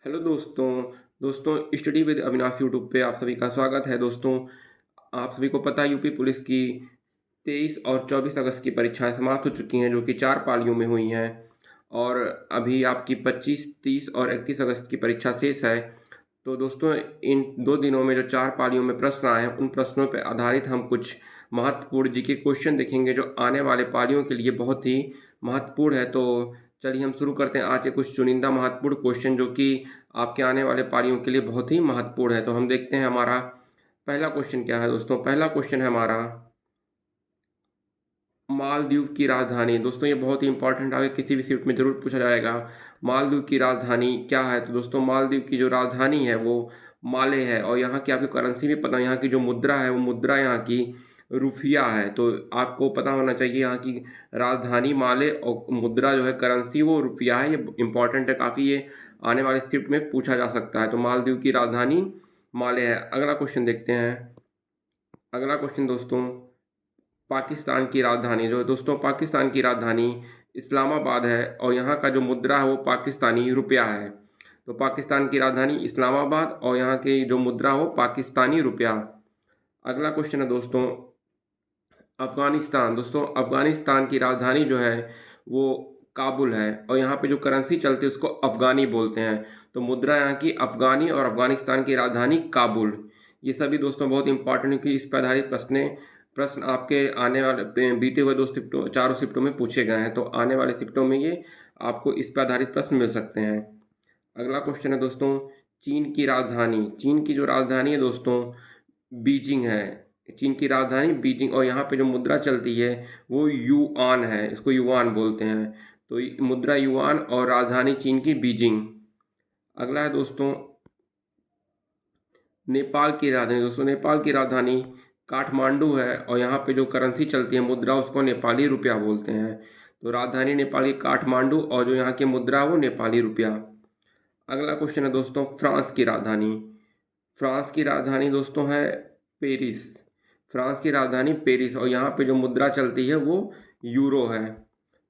Hello दोस्तों। Study with Avinash YouTube पे आप सभी का स्वागत है दोस्तों। आप सभी को पता है यूपी पुलिस की 23 और 24 अगस्त की परीक्षाएं समाप्त हो चुकी हैं, जो कि 4 पालियों में हुई हैं। और अभी आपकी 25, 30 और 31 अगस्त की परीक्षा शेष है। तो दोस्तों, इन 2 दिनों में जो 4 पालियों में प्रश्न आए हैं, उन प्रश्नों पर आधारित हम कुछ महत्वपूर्ण जीके क्वेश्चन देखेंगे, जो आने वाले पालियों के लिए बहुत ही महत्वपूर्ण है। तो चलिए हम शुरू करते हैं आज के कुछ चुनिंदा महत्वपूर्ण क्वेश्चन, जो कि आपके आने वाले पारियों के लिए बहुत ही महत्वपूर्ण है। तो हम देखते हैं हमारा पहला क्वेश्चन क्या है दोस्तों। पहला क्वेश्चन है हमारा, मालदीव की राजधानी। दोस्तों, ये बहुत ही इंपॉर्टेंट आगे किसी भी शिफ्ट में जरूर पूछा जाएगा। मालदीव की राजधानी क्या है? तो दोस्तों, मालदीव की जो राजधानी है वो माले है। और यहाँ की आपकी करेंसी भी पता है, यहाँ की जो मुद्रा है वो मुद्रा यहाँ की रुपया है। तो आपको पता होना चाहिए यहाँ की राजधानी माले और मुद्रा जो है करेंसी वो रुपया है। ये इंपॉर्टेंट है काफ़ी, ये आने वाले शिफ्ट में पूछा जा सकता है। तो मालदीव की राजधानी माले है। अगला क्वेश्चन देखते हैं। अगला क्वेश्चन दोस्तों, पाकिस्तान की राजधानी जो है दोस्तों, पाकिस्तान की राजधानी इस्लामाबाद है और यहाँ का जो मुद्रा है वो पाकिस्तानी रुपया है। तो पाकिस्तान की राजधानी इस्लामाबाद और यहाँ की जो मुद्रा हो पाकिस्तानी रुपया। अगला क्वेश्चन है दोस्तों, अफगानिस्तान। दोस्तों, अफगानिस्तान की राजधानी जो है वो काबुल है और यहाँ पे जो करेंसी चलती है उसको अफगानी बोलते हैं। तो मुद्रा यहाँ की अफगानी और अफगानिस्तान की राजधानी काबुल। ये सभी दोस्तों बहुत इंपॉर्टेंट है कि इस पर आधारित प्रश्न आपके आने वाले बीते हुए 2 शिफ्टों 4 शिफ्टों में पूछे गए हैं। तो आने वाले शिफ्टों में ये आपको इस पर आधारित प्रश्न मिल सकते हैं। अगला क्वेश्चन है दोस्तों, चीन की राजधानी। चीन की जो राजधानी है दोस्तों बीजिंग है। चीन की राजधानी बीजिंग और यहाँ पे जो मुद्रा चलती है वो युआन है, इसको युआन बोलते हैं। तो मुद्रा युआन और राजधानी चीन की बीजिंग। अगला है दोस्तों, नेपाल की राजधानी। दोस्तों, नेपाल की राजधानी काठमांडू है और यहाँ पे जो करेंसी चलती है मुद्रा उसको नेपाली रुपया बोलते हैं। तो राजधानी नेपाल की काठमांडू और जो यहाँ की मुद्रा वो नेपाली रुपया। अगला क्वेश्चन है दोस्तों, फ्रांस की राजधानी। फ्रांस की राजधानी दोस्तों है पेरिस। फ्रांस की राजधानी पेरिस और यहाँ पे जो मुद्रा चलती है वो यूरो है।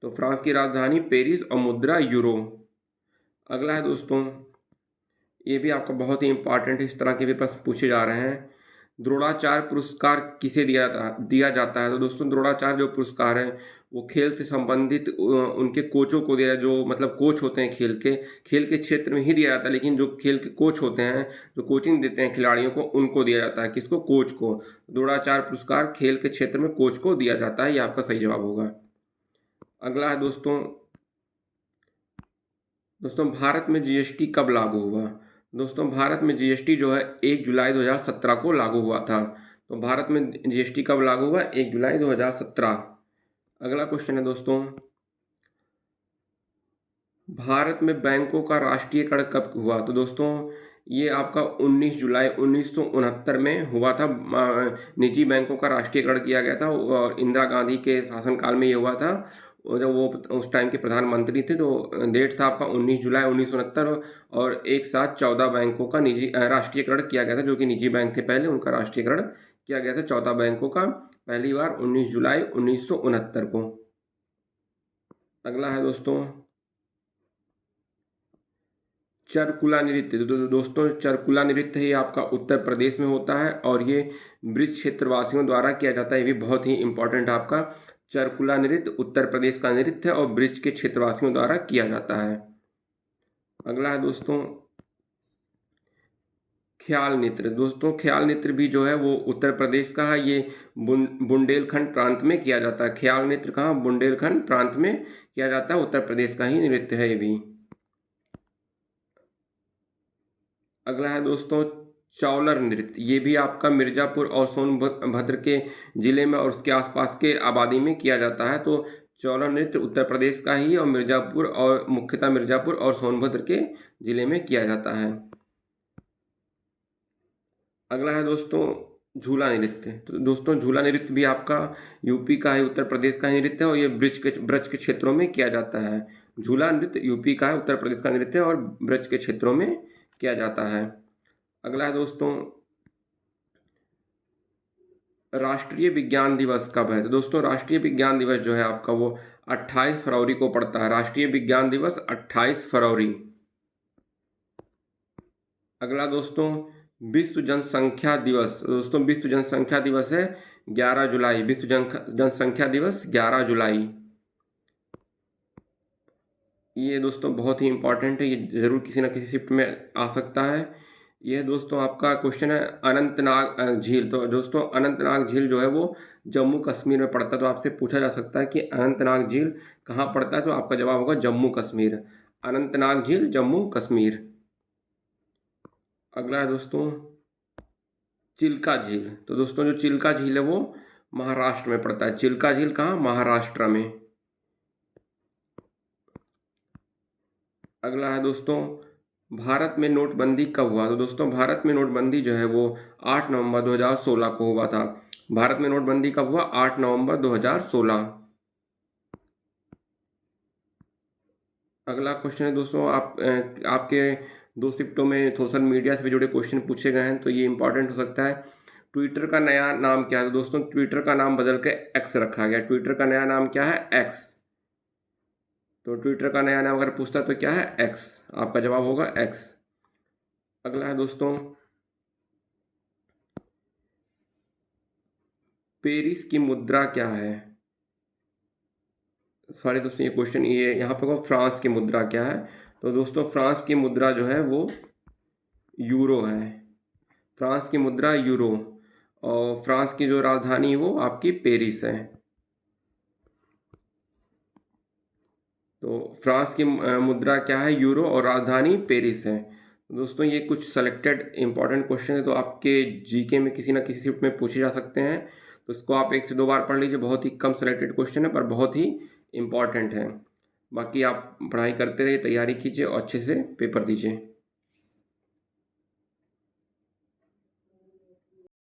तो फ्रांस की राजधानी पेरिस और मुद्रा यूरो। अगला है दोस्तों, ये भी आपका बहुत ही इंपॉर्टेंट है, इस तरह के भी प्रश्न पूछे जा रहे हैं। द्रोणाचार्य पुरस्कार किसे दिया जाता है? तो दोस्तों, द्रोणाचार्य जो पुरस्कार है वो खेल से संबंधित उनके कोचों को दिया, जो मतलब कोच होते हैं खेल के क्षेत्र में ही दिया जाता है। लेकिन जो खेल के कोच होते हैं, जो कोचिंग देते हैं खिलाड़ियों को, उनको दिया जाता है। किसको? कोच को। द्रोणाचार्य पुरस्कार खेल के क्षेत्र में कोच को दिया जाता है। ये आपका सही जवाब होगा। अगला है दोस्तों, भारत में जीएसटी कब लागू हुआ? दोस्तों, भारत में जीएसटी जो है 1 जुलाई 2017 को लागू हुआ था। तो भारत में जीएसटी कब लागू हुआ? 1 जुलाई 2017। अगला क्वेश्चन है दोस्तों, भारत में बैंकों का राष्ट्रीयकरण कब हुआ? तो दोस्तों, ये आपका 19 जुलाई 1969 में हुआ था। निजी बैंकों का राष्ट्रीयकरण किया गया था और इंदिरा गांधी के शासनकाल में ये हुआ था। और जब वो उस टाइम के प्रधानमंत्री थे, तो डेट था आपका 19 जुलाई 1969। और एक साथ 14 बैंकों का निजी राष्ट्रीयकरण किया गया था। जो कि निजी बैंक थे पहले, उनका राष्ट्रीयकरण किया गया था 14 बैंकों का, पहली बार 19 जुलाई 1969 को। अगला है दोस्तों, चरकुला नृत्य। तो दोस्तों, चरकुला नृत्य ही आपका उत्तर प्रदेश में होता है और ये ब्रिज क्षेत्रवासियों द्वारा किया जाता है। ये भी बहुत ही इंपॉर्टेंट है आपका। चरकुला नृत्य उत्तर प्रदेश का नृत्य है और ब्रिज के क्षेत्रवासियों द्वारा किया जाता है। अगला है दोस्तों, ख्याल नृत्य। दोस्तों, ख्याल नृत्य भी जो है वो उत्तर प्रदेश का है। ये बुंदेलखंड प्रांत में किया जाता है। ख्याल नृत्य कहाँ? बुंदेलखंड प्रांत में किया जाता है। उत्तर प्रदेश का ही नृत्य है ये भी। अगला है दोस्तों, चौलर नृत्य। ये भी आपका मिर्ज़ापुर और सोनभद्र के ज़िले में और उसके आसपास के आबादी में किया जाता है। तो चौलर नृत्य उत्तर प्रदेश का ही और मिर्ज़ापुर और मुख्यतः मिर्ज़ापुर और सोनभद्र के ज़िले में किया जाता है। अगला है दोस्तों, झूला नृत्य। तो दोस्तों, झूला नृत्य भी आपका यूपी का है, उत्तर प्रदेश का ही नृत्य है और ये ब्रज के क्षेत्रों में किया जाता है। झूला नृत्य यूपी का है, उत्तर प्रदेश का नृत्य है और ब्रज के क्षेत्रों में किया जाता है। अगला है दोस्तों, राष्ट्रीय विज्ञान दिवस कब है? तो दोस्तों, राष्ट्रीय विज्ञान दिवस जो है आपका वो 28 फरवरी को पड़ता है। राष्ट्रीय विज्ञान दिवस 28 फरवरी। अगला दोस्तों विश्व जनसंख्या दिवस। दोस्तों विश्व जनसंख्या दिवस है 11 जुलाई। विश्व जनसंख्या दिवस 11 जुलाई। ये दोस्तों बहुत ही इंपॉर्टेंट है, ये ज़रूर किसी ना किसी शिफ्ट में आ सकता है। यह दोस्तों आपका क्वेश्चन है अनंतनाग झील। तो दोस्तों अनंतनाग झील जो है वो जम्मू कश्मीर में पड़ता है। तो आपसे पूछा जा सकता है कि अनंतनाग झील कहाँ पड़ता है, तो आपका जवाब होगा जम्मू कश्मीर। अनंतनाग झील जम्मू कश्मीर। अगला है दोस्तों चिल्का झील। तो दोस्तों जो चिल्का झील है वो महाराष्ट्र में पड़ता है। चिल्का झील कहाँ? महाराष्ट्र में। अगला है दोस्तों भारत में नोटबंदी कब हुआ? तो दोस्तों भारत में नोटबंदी जो है वो 8 नवंबर 2016 को हुआ था। भारत में नोटबंदी कब हुआ? 8 नवंबर 2016। अगला क्वेश्चन है दोस्तों आपके दो शिफ्टों में सोशल मीडिया से भी जुड़े क्वेश्चन पूछे गए हैं, तो ये इंपॉर्टेंट हो सकता है। ट्विटर का नया नाम क्या है? तो दोस्तों ट्विटर का नाम बदल के एक्स रखा गया। ट्विटर का नया नाम क्या है? एक्स। तो ट्विटर का नया नाम अगर पूछता है तो क्या है? एक्स। आपका जवाब होगा एक्स। अगला है दोस्तों पेरिस की मुद्रा क्या है? सॉरी दोस्तों ये क्वेश्चन ये यहाँ पे होगा फ्रांस की मुद्रा क्या है? तो दोस्तों फ्रांस की मुद्रा जो है वो यूरो है। फ्रांस की मुद्रा यूरो। और फ्रांस की जो राजधानी है वो आपकी पेरिस है। तो फ्रांस की मुद्रा क्या है? यूरो और राजधानी पेरिस है। दोस्तों ये कुछ सेलेक्टेड इंपॉर्टेंट क्वेश्चन है, तो आपके जीके में किसी ना किसी शिफ्ट में पूछे जा सकते हैं। तो इसको आप 1 से 2 बार पढ़ लीजिए। बहुत ही कम सेलेक्टेड क्वेश्चन है पर बहुत ही इम्पॉर्टेंट है। बाकी आप पढ़ाई करते रहिए, तैयारी कीजिए और अच्छे से पेपर दीजिए।